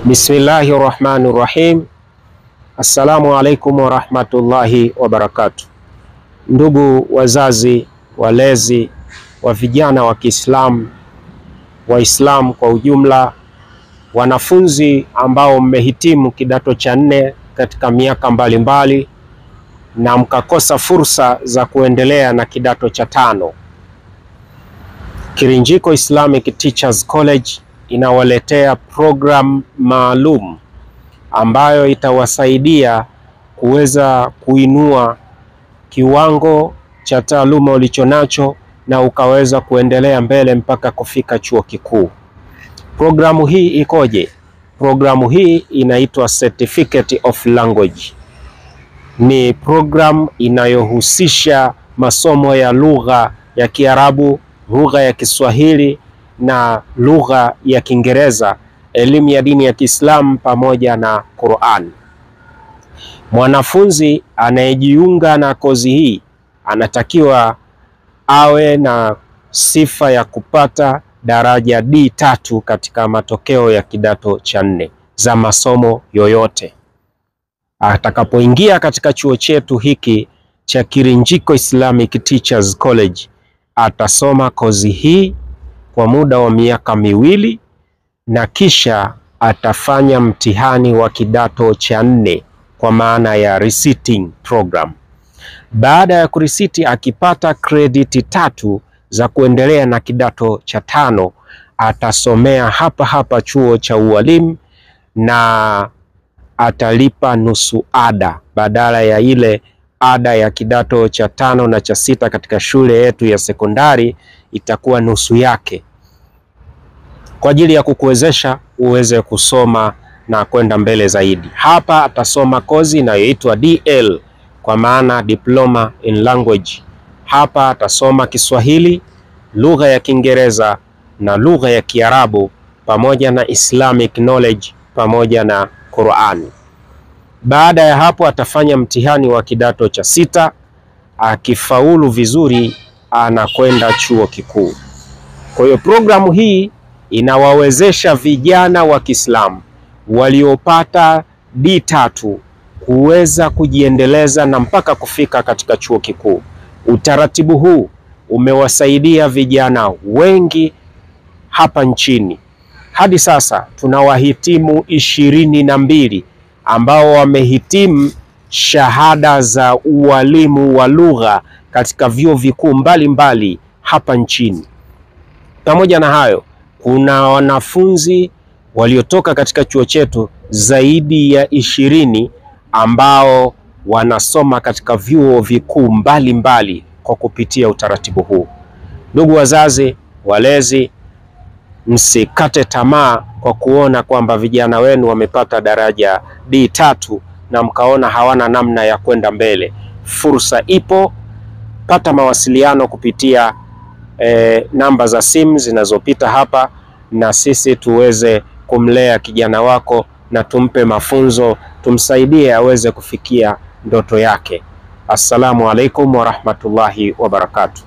Bismillahirrahmanirrahim. Assalamu alaikum warahmatullahi wabarakatuh. Ndugu wazazi, walezi wa vijana wa Kiislamu, Waislamu kwa ujumla, wanafunzi ambao mmehitimu kidato cha 4 katika miaka mbalimbali na mkakosa fursa za kuendelea na kidato cha 5. Kirinjiko Islamic Teachers College inawaletea program maalum ambayo itawasaidia kuweza kuinua kiwango cha taaluma ulichonacho na ukaweza kuendelea mbele mpaka kufika chuo kikuu. Programu hii ikoje? Programu hii inaitwa Certificate of Language. Ni program inayohusisha masomo ya lugha ya Kiarabu, lugha ya Kiswahili na lugha ya Kiingereza, elimu ya dini ya Kiislamu pamoja na Qur'an. Mwanafunzi anayejiunga na kozi hii anatakiwa awe na sifa ya kupata daraja D3 katika matokeo ya kidato cha 4 za masomo yoyote. Atakapoingia katika chuo chetu hiki cha Kirinjiko Islamic Teachers College, atasoma kozi hii kwa muda wa miaka 2 na kisha atafanya mtihani wa kidato cha 4 kwa maana ya resitting program. Baada ya kurisiti, akipata credit 3 za kuendelea na kidato cha 5, atasomea hapa chuo cha ualimu na atalipa nusu ada badala ya ile ada ya kidato cha 5 na cha 6 katika shule yetu ya sekondari, itakuwa nusu yake, kwa ajili ya kukuwezesha uweze kusoma na kwenda mbele zaidi. Hapa atasoma kozi inayoitwa DL kwa maana Diploma in Language. Hapa atasoma Kiswahili, lugha ya Kiingereza na lugha ya Kiarabu pamoja na Islamic knowledge pamoja na Qur'an. Baada ya hapo atafanya mtihani wa kidato cha 6. Akifaulu vizuri anakwenda chuo kikuu. Kwa hiyo programu hii inawawezesha vijana wa Kiislamu waliopata D3 kuweza kujiendeleza na mpaka kufika katika chuo kikuu. Utaratibu huu umewasaidia vijana wengi hapa nchini. Hadi sasa tuna wahitimu 22 ambao wamehitimu shahada za ualimu wa lugha katika vyuo vikuu mbalimbali hapa nchini. Pamoja na hayo, kuna wanafunzi waliotoka katika chuo chetu zaidi ya 20 ambao wanasoma katika vyuo vikuu mbalimbali kwa kupitia utaratibu huu. Ndugu wazazi, walezi, msikate tamaa kwa kuona kwamba vijana wenu wamepata daraja D3 na mkaona hawana namna ya kwenda mbele. Fursa ipo. Pata mawasiliano kupitia namba za simu zinazopita hapa, na sisi tuweze kumlea kijana wako na tumpe mafunzo, tumsaidie aweze kufikia ndoto yake. Assalamu alaikum warahmatullahi wabarakatuh.